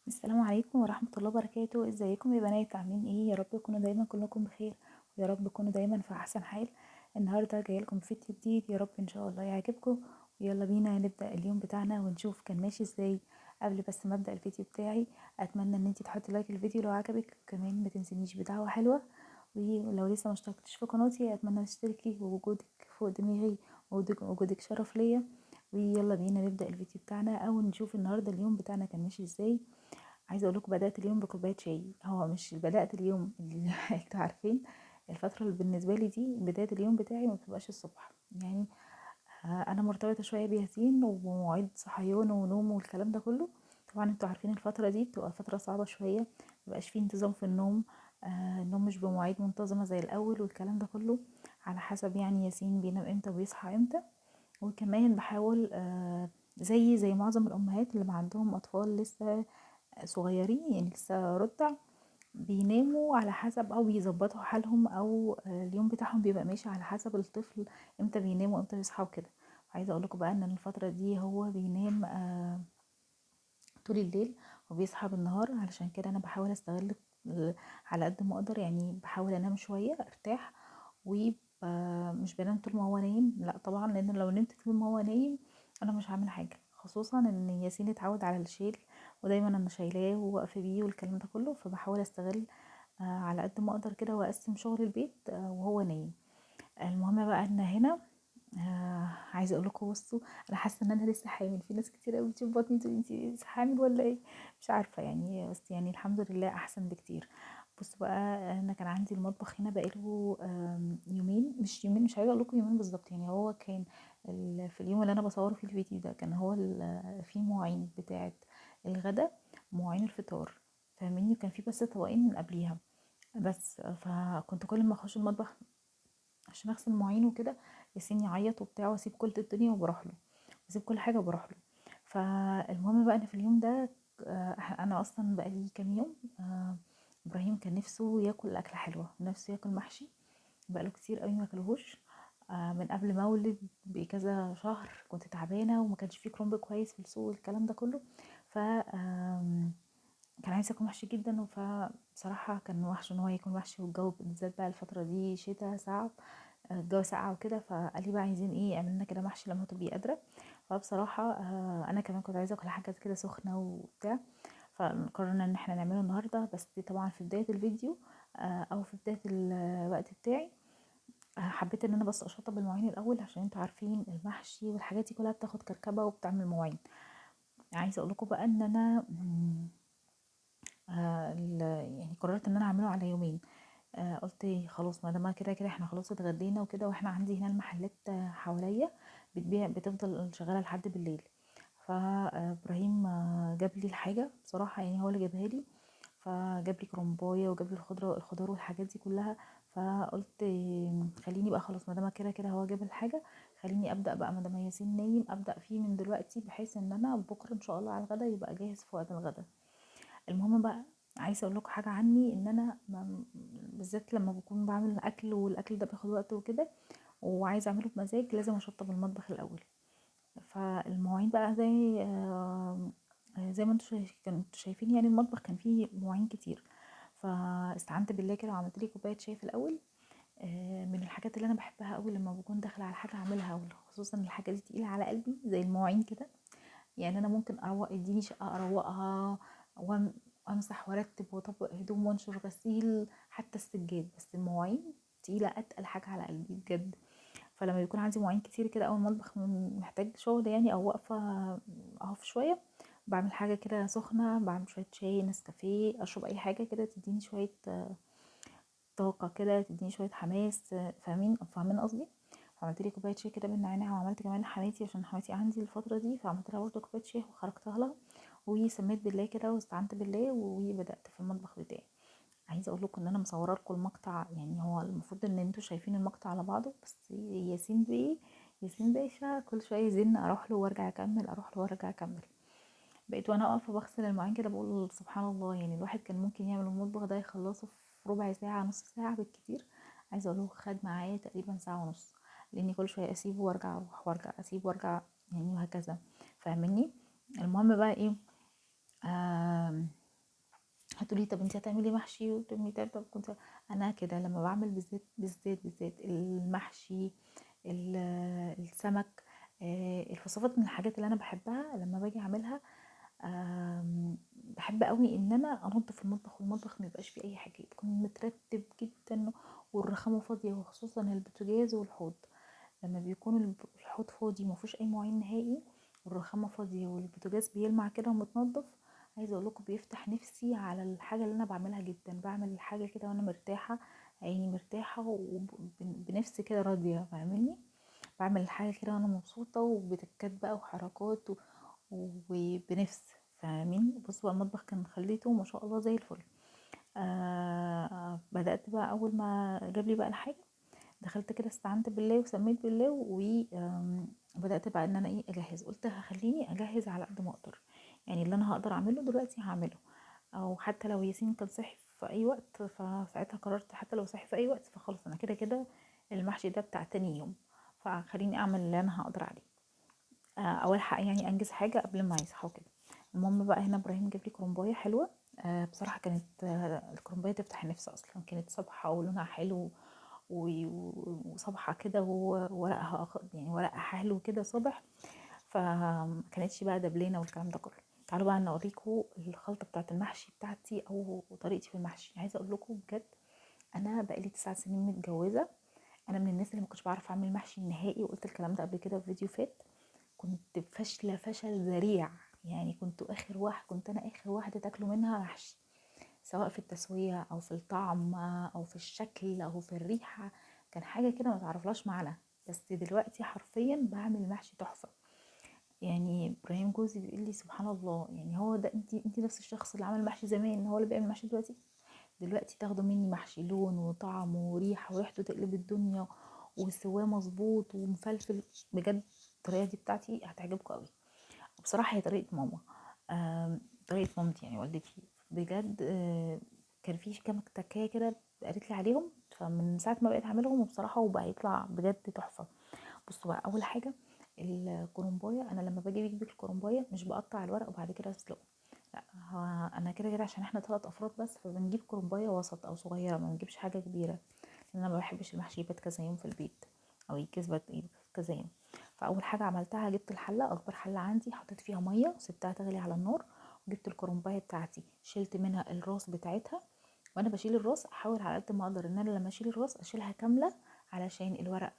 السلام عليكم ورحمة الله وبركاته. ازيكم يا بنات؟ عاملين ايه؟ يا رب تكونوا دايما كلكم بخير، ويا رب تكونوا دايما في احسن حال. النهارده جايه لكم فيديو جديد، يا رب ان شاء الله يعجبكم. ويلا بينا نبدأ اليوم بتاعنا ونشوف كان ماشي ازاي. قبل بس ما ابدأ الفيديو بتاعي، اتمنى ان انتي تحطي لايك الفيديو لو عجبك، وكمان ما تنسينيش بدعوة حلوة. ولو لسه ما اشتركتش في قناتي اتمنى تشتركي، ووجودك فوق دماغي، وجودك شرف ليا. ويلا بينا نبدأ الفيديو بتاعنا او نشوف النهارده اليوم بتاعنا كان ماشي ازاي. عايزه اقول لكم بدات اليوم بكوبايه شاي. هو مش بدات اليوم اللي انتوا عارفين الفتره اللي بالنسبه لي دي بدايه اليوم بتاعي ما بتبقاش الصبح يعني. انا مرتبطه شويه بياسين ومواعيد صحيان ونوم والكلام ده كله. طبعا انتوا عارفين الفتره دي بتبقى فتره صعبه شويه، مبقاش فيه انتظام في النوم. النوم مش بمواعيد منتظمه زي الاول والكلام ده كله، على حسب يعني ياسين بينام امتى ويصحى امتى. وكمان بحاول زي معظم الامهات اللي ما عندهم اطفال لسه صغيرين، يعني لسه رضع، بيناموا على حسب او بيظبطوا حالهم، او اليوم بتاعهم بيبقى ماشي على حسب الطفل امتى بينام وامتى بيصحى وكده. عايزه اقول لكم بقى ان الفتره دي هو بينام طول الليل وبيصحى بالنهار، علشان كده انا بحاول استغل على قد ما اقدر، يعني بحاول انام شويه ارتاح. ومش بنام طول ما هو نايم، لا طبعا، لان لو نمت طول ما هو نايم انا مش هعمل حاجه، خصوصا ان ياسين اتعود على الشيل، ودايما انا شايلاه وواقفه بيه والكلام ده كله، فبحاول استغل على قد ما اقدر كده، واقسم شغل البيت وهو نايم. المهم بقى ان هنا عايزه اقول لكم، بصوا، انا حاسه ان انا لسه حامل. في ناس كتير قوي بتشوف بطني تقول انتي لسه حامل ولا ايه؟ مش عارفه يعني، بس يعني الحمد لله احسن بكتير. بصوا بقى، انا كان عندي المطبخ هنا بقاله يومين، مش يومين، مش عايزه اقول لكم يومين بالظبط، يعني هو كان في اليوم اللي انا بصوره فيه الفيديو ده كان هو في مواعين بتاعه الغدا، مواعين الفطار، فاهميني؟ وكان في بس طبقين من قبليها بس. فكنت كل ما اخش المطبخ عشان اغسل مواعين وكده، ياسين يعيط وبتاع، واسيب كل الدنيا وبروح له، بسيب كل حاجه وبروح له. فالمهم بقى ان في اليوم ده انا اصلا بقى لي كام يوم ابراهيم كان نفسه ياكل اكله حلوه، نفسه ياكل محشي، بقاله كتير قوي ما اكلهوش. من قبل ما اولد بكذا شهر كنت تعبانه، وما كانش فيه كرنب كويس في السوق والكلام ده كله. ف كان عايز ياكل محشي جدا، فبصراحه كان وحش ان هو ياكل محشي، والجو بالذات بقى الفتره دي شتاء صعب، الجو ساقع وكده. فقال لي بقى عايزين ايه، اعمل لنا كده محشي لما تبقي قادره. فبصراحه انا كمان كنت عايزه اكل حاجه كده سخنه وبتاع، فقررنا ان احنا نعمله النهارده. بس طبعا في بدايه الفيديو او في بدايه الوقت بتاعي، حبيت ان انا بس اشطب المواعين الاول، عشان انتوا عارفين المحشي والحاجات دي كلها بتاخد كركبه وبتعمل مواعين. عايزه اقول لكم بقى ان انا يعني قررت ان انا اعمله على يومين. قلت خلاص، ما دام كده كده احنا خلاص اتغدينا وكده، واحنا عندي هنا المحلات حواليا بتبيع، بتفضل شغاله لحد بالليل. فابراهيم جاب لي الحاجه بصراحه، يعني هو اللي جابها لي، فجاب لي كرنبايه وجاب لي الخضار والحاجات دي كلها. فقلت خليني بقى خلاص، ما دام كده كده هو جاب الحاجه، خليني ابدا بقى، ما دام ياسين نايم ابدا فيه من دلوقتي، بحيث ان انا بكره ان شاء الله على الغدا يبقى جاهز في وقت الغدا. المهم بقى، عايزه اقول لكم حاجه عني، ان انا بالذات لما بكون بعمل اكل والاكل ده بياخد وقت وكده، وعايزه اعمله بمزاج، لازم اشطب المطبخ الاول. فالمواعين بقى زي ما انتوا شايفين، يعني المطبخ كان فيه مواعين كتير. فاستعنت بالله كده وعملت لي كوبايه شاي في الاول. من الحاجات اللي انا بحبها قوي لما بكون داخله على حاجه اعملها، خصوصا الحاجه دي تقيله على قلبي زي المواعين كده. يعني انا ممكن اروق، اديني شقه اروقها، وامسح وارتب واطبق هدوم وانشر غسيل، حتى السجاد، بس المواعين تقيله، اتقل حاجه على قلبي بجد. فلما بيكون عندي مواعين كتير كده، او المطبخ محتاج شغل يعني، او واقفه اقف شويه، بعمل حاجه كده سخنه، بعمل شويه شاي نسكافيه، اشرب اي حاجه كده تديني شويه طاقه كده، تديني شويه حماس. فاهمين قصدي؟ فعملت لي كوبايه شاي كده بالنعناع، وعملت كمان لحماتي عشان حماتي عندي الفتره دي، فعملت لها برضه كوبايه شاي وخرجتها لها. وسميت بالله كده واستعنت بالله، وبدات في المطبخ بتاعي. عايزه اقول لكم ان انا مصوره لكم المقطع، يعني هو المفروض ان انتوا شايفين المقطع على بعضه، بس ياسين باشا كل شويه يزن، اروح له وارجع اكمل، اروح له وارجع اكمل. بقيت وانا واقفه بغسل المواعين كده بقول سبحان الله، يعني الواحد كان ممكن يعمل المطبخ ده يخلصه في ربع ساعه، نص ساعه بالكتير. عايزه اقول له خد معايا تقريبا ساعه ونص، لاني كل شويه اسيبه وارجع اروح وارجع اسيبه وارجع، يعني وهكذا. فاهمني؟ المهم بقى ايه، هتقولي طب انت هتعملي محشي وتقولي طب كنت انا كده لما بعمل بالذات المحشي، السمك، الوصفات من الحاجات اللي انا بحبها لما باجي اعملها. بحب قوي ان انا انضف المطبخ، والمطبخ ما يبقاش فيه اي حاجه، يكون مترتب جدا والرخامه فاضيه، وخصوصا البوتاجاز والحوض. لما بيكون الحوض فاضي مفيهوش اي مواعين نهائي، والرخامه فاضيه والبوتاجاز بيلمع كده ومتنضف، عايزه اقول لكم بيفتح نفسي على الحاجه اللي انا بعملها جدا. بعمل الحاجه كده وانا مرتاحه، عيني مرتاحه وبنفسي كده راضيه، فاهماني؟ بعمل الحاجه كده وانا مبسوطه، وبتكات بقى وحركات وبنفس، فاهمين؟ بصوا بقى المطبخ كان خليته ما شاء الله زي الفل. بدأت بقى أول ما جاب لي بقى الحاجة، دخلت كده استعنت بالله وسميت بالله، وبدأت بقى ان انا ايه اجهز. قلت هخليني اجهز على قد ما اقدر، يعني اللي انا هقدر اعمله دلوقتي هعمله، او حتى لو ياسين كان صحي في اي وقت، فساعتها قررت حتى لو صحي في اي وقت فخلاص انا كده كده المحشي ده بتاع تاني يوم، فخليني اعمل اللي انا هقدر عليه. او الحق يعني انجز حاجه قبل ما يصحى وكده. المهم بقى هنا ابراهيم جاب لي كرنبايه حلوه. بصراحه كانت الكرنبايه تفتح النفس اصلا، كانت صبحه ولونها حلو وصبحه كده، وورقها يعني ورقها حلو كده صبح، فما كانتش بقى دبلانه والكلام ده كله. تعالوا بقى انا اوريكم الخلطه بتاعه المحشي بتاعتي او طريقتي في المحشي. عايزه اقول لكم بجد، انا بقالي 9 سنين متجوزه. انا من الناس اللي ما كنتش بعرف اعمل محشي نهائي، وقلت الكلام ده قبل كده في فيديو فات. كنت فاشله فشل ذريع، يعني كنت انا اخر واحده تاكلوا منها محشي، سواء في التسويه او في الطعم او في الشكل او في الريحه. كان حاجه كده ما تعرفلاش معنى. بس دلوقتي حرفيا بعمل محشي تحفه. يعني ابراهيم جوزي بيقول لي سبحان الله، يعني هو ده انت نفس الشخص اللي عمل محشي زمان هو اللي بيعمل محشي دلوقتي. دلوقتي تاخدوا مني محشي لون وطعم وريحه وريحته تقلب الدنيا، وسواه مظبوط ومفلفل. بجد الطريقه دي بتاعتي هتعجبكم قوي. بصراحه هي طريقه ماما، طريقه مامتي يعني والدتي. بجد كان في كام تكايه كده قالت لي عليهم، فمن ساعه ما بقيت اعملهم وبصراحه وبقى يطلع بجد تحفه. بصوا بقى، اول حاجه الكرنبايه. انا لما باجي اجيب الكرنبايه مش بقطع الورق وبعد كده اسلقه، لا. انا كده كده عشان احنا 3 افراد بس، فبنجيب كرنبايه وسط او صغيره، ما بنجيبش حاجه كبيره، لان انا ما بحبش المحشي يبات كذا يوم في البيت، او يكذب كذا يوم. فاول حاجه عملتها، جبت الحله، اكبر حله عندي، حطيت فيها ميه وسبتها تغلي على النار، وجبت الكرنبايه بتاعتي، شلت منها الراس بتاعتها. وانا بشيل الراس احاول على قد ما اقدر ان انا لما اشيل الراس اشيلها كامله، علشان الورق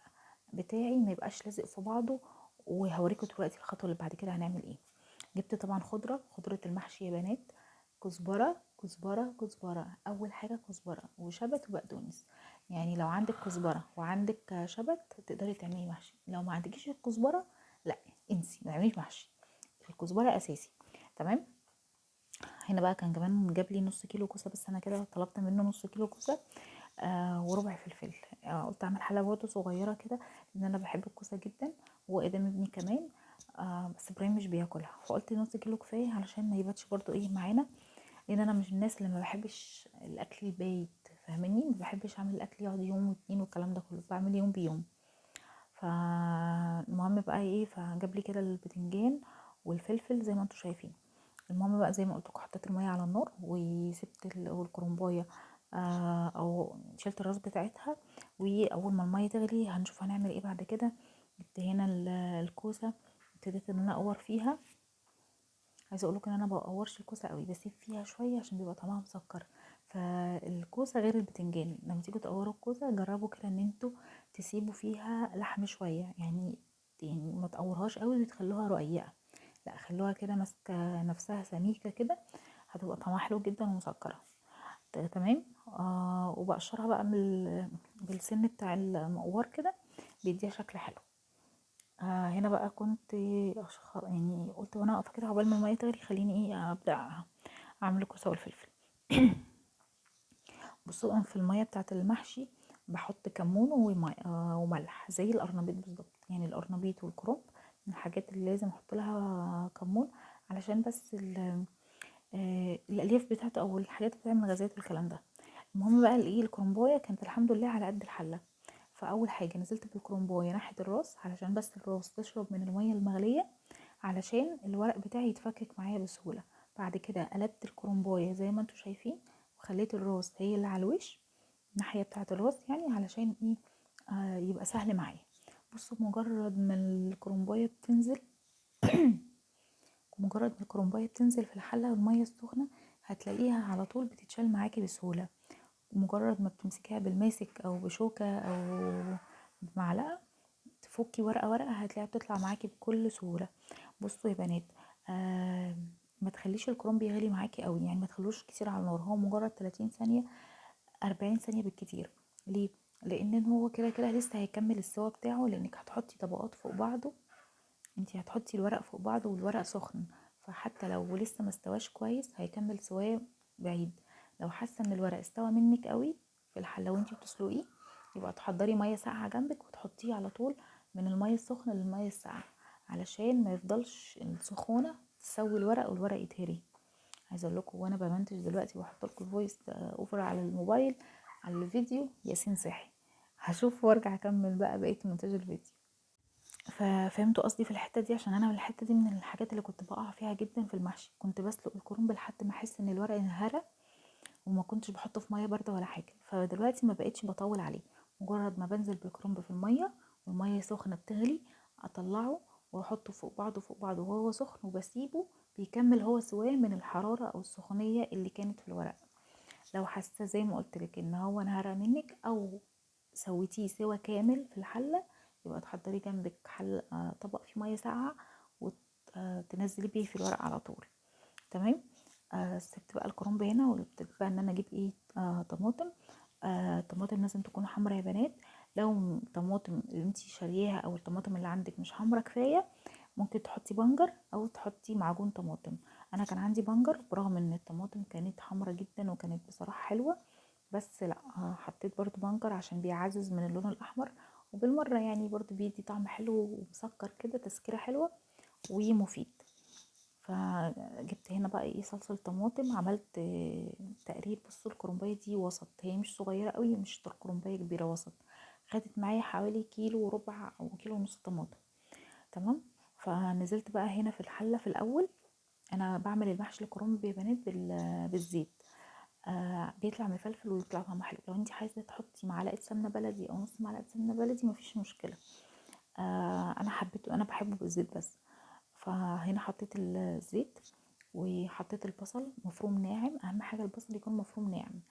بتاعي ما يبقاش لازق في بعضه. وهوريكم دلوقتي الخطوه اللي بعد كده هنعمل ايه. جبت طبعا خضره المحشي يا بنات، كزبره. اول حاجه كزبره وشبت وبقدونس. يعني لو عندك كزبره وعندك شبت تقدري تعملي محشي، لو ما عندكيش الكزبره لا، انسي ما تعمليش محشي. الكزبره اساسي. تمام. هنا بقى كان كمان جاب لي نص كيلو كوسه، بس انا كده طلبت منه نص كيلو كوسه وربع فلفل. قلت اعمل حله برضه صغيره كده، لان انا بحب الكوسه جدا، وقدام ابني كمان. بس ابراهيم مش بياكلها، فقلت نص كيلو كفايه علشان ما يباتش برضه ايه معانا، لان انا مش من الناس اللي ما بحبش الاكل البايت، فاهماني؟ ما بحبش اعمل الاكل يقعد يوم واتنين والكلام ده كله، بعمل يوم بيوم. فالمهم بقى ايه، فجاب لي كده البتنجان والفلفل زي ما انتم شايفين. المهم بقى زي ما قلت لكم، حطيت الميه على النار وسبت الكرنبايه، او شلت الراس بتاعتها. واول ما الميه تغلي هنشوف هنعمل ايه بعد كده. جبت هنا الكوسه، ابتديت ان انا اقور فيها. عايزه اقول لكم ان انا ما بقورش الكوسه قوي، بسيب فيها شويه عشان بيبقى طعمها مسكر. فالكوسه غير البتنجان، لما تيجوا تقوروا الكوسه جربوا كده ان انتوا تسيبوا فيها لحم شويه، يعني ما تقورهاش قوي وتخلوها رقيقه، لا خلوها كده ماسكه نفسها سميكه كده، هتبقى طعمها حلو جدا ومسكره. تمام. وبقشرها بقى بالسن بتاع المقور كده، بيديها شكل حلو. هنا بقى كنت يعني قلت وانا واقفه كده عقبال ما الميه تغلي، خليني ايه ابدا اعمل الكوسه والفلفل. بصوا انا في الميه بتاعه المحشي بحط كمون وملح زي القرنبيط بالظبط. يعني القرنبيط والكرنب من الحاجات اللي لازم احط لها كمون، علشان بس الالياف بتاعته او الحاجات اللي بتعمل غازات والكلام ده. المهم بقى الايه، الكرنبايه كانت الحمد لله على قد الحله. فاول حاجه نزلت بالكرنبايه ناحيه الراس، علشان بس الراس تشرب من الميه المغليه، علشان الورق بتاعي يتفكك معايا بسهوله. بعد كده قلبت الكرنبايه زي ما انتوا شايفين، وخليت الراس هي اللي على الوش، الناحيه بتاعه الراس يعني، علشان ايه؟ يبقى سهل معايا. بصوا مجرد ما الكرنبايه بتنزل مجرد ما الكرنبايه بتنزل في الحله والميه السخنه، هتلاقيها على طول بتتشال معاكي بسهوله. مجرد ما بتمسكيها بالماسك او بشوكه او بمعلقه، تفكي ورقه ورقه، هتلاقيها بتطلع معاكي بكل سهوله. بصوا يا بنات، آه ما تخليش الكرنب يغلي معاكي قوي، يعني ما تخلوش كتير على النار، هو مجرد 30 ثانيه 40 ثانيه بالكتير. ليه؟ لان هو كده كده لسه هيكمل السوا بتاعه، لانك هتحطي طبقات فوق بعضه. انتي هتحطي الورق فوق بعضه والورق سخن، فحتى لو لسه ما استواش كويس هيكمل سواه بعيد. لو حاسه ان الورق استوى منك قوي في الحله وانتي بتسلقيه، يبقى تحضري ميه ساقعه جنبك وتحطيه على طول من الميه السخنه للميه الساقعه، علشان ما يفضلش السخونه تسوي الورق والورق يتهري. عايزه اقول لكم وانا بمنتج دلوقتي بحط لكم الفويس اوفر على الموبايل على الفيديو، ياسين صحي. هشوف وارجع اكمل بقى بقيه مونتاج الفيديو. ففهمتوا قصدي في الحته دي؟ عشان انا من الحته دي من الحاجات اللي كنت بقع فيها جدا في المحشي، كنت بسلق الكرنب لحد ما احس ان الورق انهرى، وما كنتش بحطه في ميه بارده ولا حاجه. فدلوقتي ما بقتش بطول عليه، مجرد ما بنزل بالكرنب في الميه والميه سخنه بتغلي، اطلعه واحطه فوق بعضه فوق بعضه وهو سخن، وبسيبه بيكمل هو سواه من الحراره او السخونيه اللي كانت في الورق. لو حاسه زي ما قلت لك ان هو انهرى منك او سويتيه سوا كامل في الحله، يبقى تحضري جنبك طبق فيه ميه ساقعه وتنزلي بيه في الورق على طول. تمام. سبت بقى الكرنب هنا، وابتديت بقى ان انا اجيب ايه؟ طماطم. طماطم لازم تكون حمرا يا بنات. لو الطماطم اللي انتي شارياها او الطماطم اللي عندك مش حمرا كفايه، ممكن تحطي بنجر او تحطي معجون طماطم. انا كان عندي بنجر، برغم ان الطماطم كانت حمرا جدا وكانت بصراحه حلوه، بس لا، حطيت برضو بنجر عشان بيعزز من اللون الاحمر، وبالمره يعني برضو بيدي طعم حلو ومسكر كده، تسكيره حلوه ومفيد. فجبت هنا بقى ايه؟ صلصه طماطم. عملت تقريب. بصوا الكرنبايه دي وسط، هي مش صغيره قوي مش كرنبايه كبيره، وسط. خدت معايا حوالي كيلو وربع او كيلو ونص طماطم. تمام. فنزلت بقى هنا في الحله في الاول. انا بعمل المحشي الكرنب يا بنات بالزيت. بيطلع مفلفل ويطلع طعمه حلو. لو انت عايزه تحطي معلقه سمنه بلدي او نص معلقه سمنه بلدي مفيش مشكله. انا حبيته، انا بحبه بالزيت بس. فهنا حطيت الزيت وحطيت البصل مفروم ناعم، اهم حاجه البصل يكون مفروم ناعم.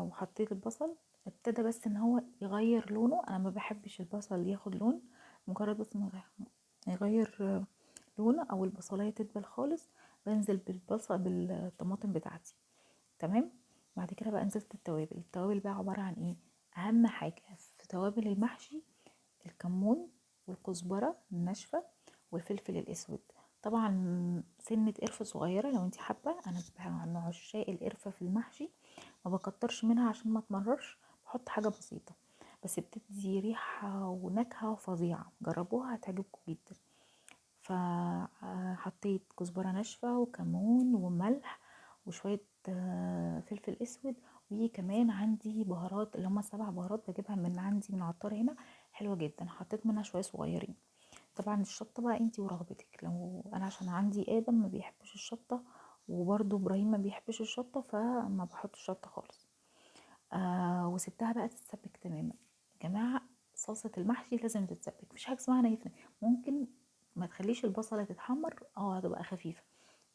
وحطيت البصل، ابتدى بس ان هو يغير لونه. انا ما بحبش البصل ياخد لون، مجرد بس ما يغير لونه او البصلايه تدبل خالص، بنزل بالبصل بالطماطم بتاعتي. تمام. بعد كده بقى نزلت التوابل بقى عباره عن ايه؟ اهم حاجه في توابل المحشي الكمون والكزبره الناشفه والفلفل الاسود. طبعا سنه قرفه صغيره لو انت حابه، انا من عشاق القرفه في المحشي، ما بكترش منها عشان ما تمررش، بحط حاجه بسيطه بس بتدي ريحه ونكهه فظيعه. جربوها هتعجبكم جدا. فحطيت كزبره ناشفه وكمون وملح وشويه فلفل اسود، وكمان عندي بهارات اللي هما 7 بهارات بجيبها من عندي من عطار هنا، حلوه جدا، حطيت منها شويه صغيرين. طبعا الشطه بقى انتي ورغبتك، لو انا عشان عندي ادم ما بيحبش الشطه، وبرده ابراهيم ما بيحبش الشطه، فما بحط شطه خالص. وسبتها بقى تتسبك تماما. يا جماعه صلصه المحشي لازم تتسبك، مفيش حاجه اسمها نيفه. ممكن ما تخليش البصله تتحمر، هتبقى خفيفه،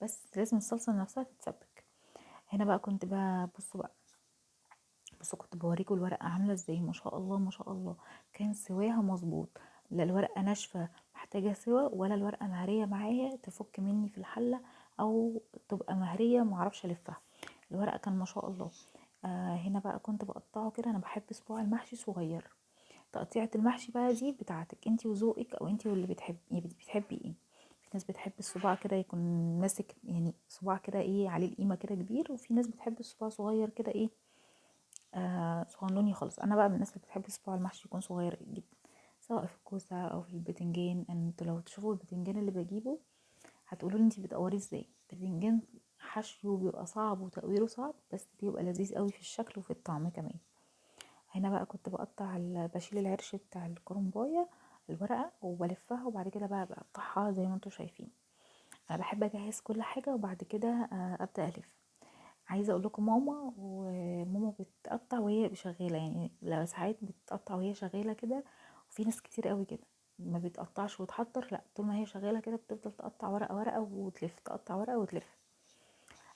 بس لازم الصلصه نفسها تتسبك. هنا بقى كنت بقى بصوا كنت بوريكم الورقه عامله ازاي، ما شاء الله ما شاء الله، كان سواها مظبوط. لا الورقه ناشفه محتاجه سوا، ولا الورقه مهريه معايا تفك مني في الحله او تبقى مهريه معرفش الفها. الورقه كان ما شاء الله. هنا بقى كنت بقطعه كده، انا بحب صباع المحشي صغير. تقطيعه المحشي بقى دي بتاعتك انتي وذوقك، او انتي واللي بتحبي ايه. في ناس بتحب الصباع كده يكون ماسك، يعني صباع كده ايه عليه القيمه كده كبير، وفي ناس بتحب الصباع صغير كده ايه، صغنوني خالص. انا بقى من الناس اللي بتحب صباع المحشي يكون صغير جدا، سواء في الكوسه او في البتنجان. انتوا لو تشوفوا البتنجان اللي بجيبه هتقولوا لي انتي بتقوريه ازاي. البتنجان حشوه بيبقى صعب وتقويره صعب، بس بيبقى لذيذ قوي في الشكل وفي الطعم كمان. هنا بقى كنت بقطع بشيل العرش بتاع الكرنبايه الورقه وبلفها، وبعد كده بقى بقطعها زي ما انتوا شايفين. انا بحب اجهز كل حاجه وبعد كده ابدا الف. عايزه اقول لكم وماما بتقطع وهي شغاله، يعني لو ساعات بتقطع وهي شغاله كده، وفي ناس كتير قوي كده ما بتقطعش وتحضر، لا طول ما هي شغاله كده بتفضل تقطع ورقه ورقه وتلف، تقطع ورقه وتلف.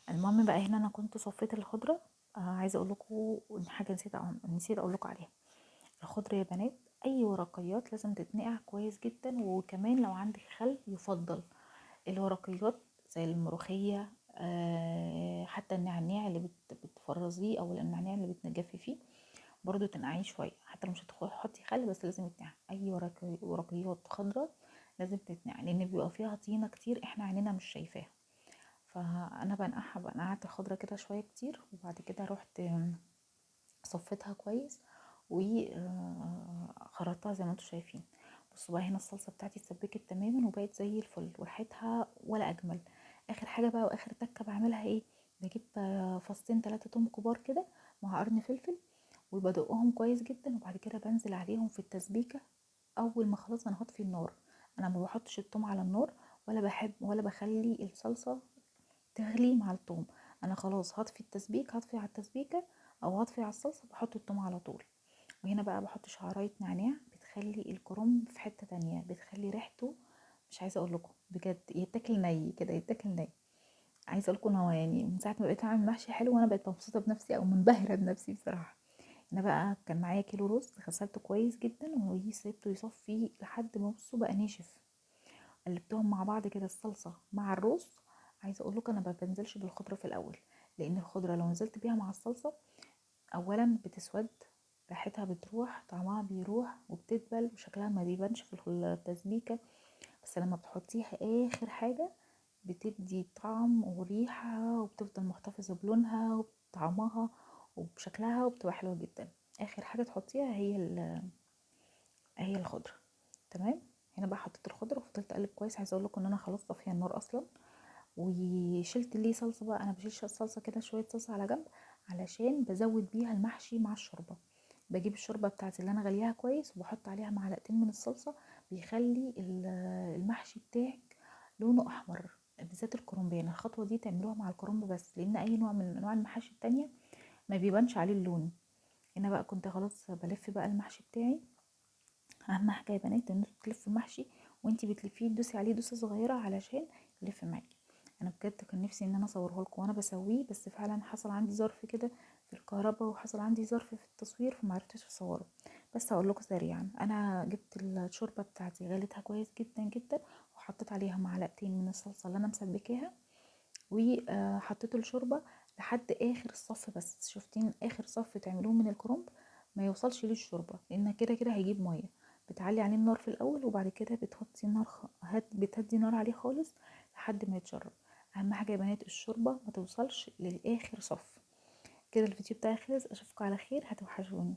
المهم بقى هنا انا كنت صفيت الخضره. عايزه اقول لكم ان حاجه نسيت اقول لكم عليها. الخضره يا بنات اي ورقيات لازم تتنقع كويس جدا، وكمان لو عندك خل يفضل. الورقيات زي الملوخية، حتى النعناع اللي بتفرزيه او النعناع اللي بتجففيه برضو تنقعيه شوية، حتى لو مش هتحطي خل بس لازم يتنقع. اي ورقيات خضراء لازم تتنقع، لان بيبقى فيها طينة كتير احنا عينينا مش شايفاها. فانا بنقعت الخضرة كده شوية كتير، وبعد كده رحت صفيتها كويس وخرطتها زي ما انتم شايفين. بصوا بقى هنا الصلصه بتاعتي اتسبكت تماما وبقت زي الفل وريحتها ولا اجمل. اخر حاجه بقى واخر تكه بعملها ايه؟ بجيب فصين 3 توم كبار كده مع قرن فلفل، وبدقهم كويس جدا، وبعد كده بنزل عليهم في التسبيكه. اول ما خلاص انا هطفي النار، انا ما بحطش التوم على النار، ولا بخلي الصلصه تغلي مع الثوم. انا خلاص هطفي التسبيك، هطفي على التسبيكه او هطفي على الصلصه، بحط الثوم على طول. وهنا بقى بحط شعرايه نعناع بتخلي الكرنب في حته تانية، بتخلي ريحته مش عايزه اقول لكم بجد يتاكل ني كده، يتاكل ني. عايزه اقول لكم هو يعني من ساعه ما بقيت اعمل محشي حلو وانا بقيت مبسوطه بنفسي او منبهره بنفسي بصراحه. انا بقى كان معايا كيلو رز غسلته كويس جدا وسيبته يصفي لحد ما بصوا بقى ناشف. قلبتهم مع بعض كده الصلصه مع الرز. عايزه اقول لكم انا ما بنزلش بالخضره في الاول، لان الخضره لو نزلت بيها مع الصلصه اولا بتسود، ريحتها بتروح، طعمها بيروح وبتدبل وشكلها ما بيبانش في التسبيكه. بس لما بتحطيها اخر حاجه بتدي طعم وريحه، وبتفضل محتفظه بلونها وبطعمها وبشكلها، وبتبقى حلوه جدا. اخر حاجه تحطيها هي الخضره. تمام. هنا بقى حطيت الخضره وفضلت اقلب كويس. عايزه اقول لكم ان انا خلاص طافيه النار اصلا، وشلت ليه صلصه بقى. انا بشيل الصلصه كده شويه صلصه على جنب علشان بزود بيها المحشي مع الشوربه. بجيب الشوربه بتاعتي اللي انا غليها كويس وبحط عليها معلقتين من الصلصه، بيخلي المحشي بتاعك لونه احمر، بالذات الكرنب. يعني الخطوه دي تعملوها مع الكرنب بس، لان اي نوع من انواع المحاشي التانية ما بيبانش عليه اللون. هنا بقى كنت خلاص بلف بقى المحشي بتاعي. اهم حاجه يا بنات ان انتوا تلفوا المحشي وانتي بتلفيه تدوسي عليه دوسه صغيره علشان يلف معاكي. انا بجد كان نفسي ان انا اصوره لكم وانا بسويه، بس فعلا حصل عندي ظرف كده في الكهرباء وحصل عندي ظرف في التصوير فمعرفتش اصوره. بس هقول لكم سريعا، انا جبت الشوربه بتاعتي غليتها كويس جدا جدا، وحطيت عليها معلقتين من الصلصه اللي انا مسبكاها، وحطيت الشوربه لحد اخر الصف. بس شفتين اخر صف تعملوه من الكرنب ما يوصلش ليه الشوربه، لان كده كده هيجيب ميه. بتعلي عليه النار في الاول وبعد كده بتحطي النار بتهدي نار عليه خالص لحد ما يتشرب. اهم حاجه يا بنات الشوربه ما توصلش للاخر صف. كده الفيديو بتاعي خلص، اشوفكم على خير، هتوحشوني.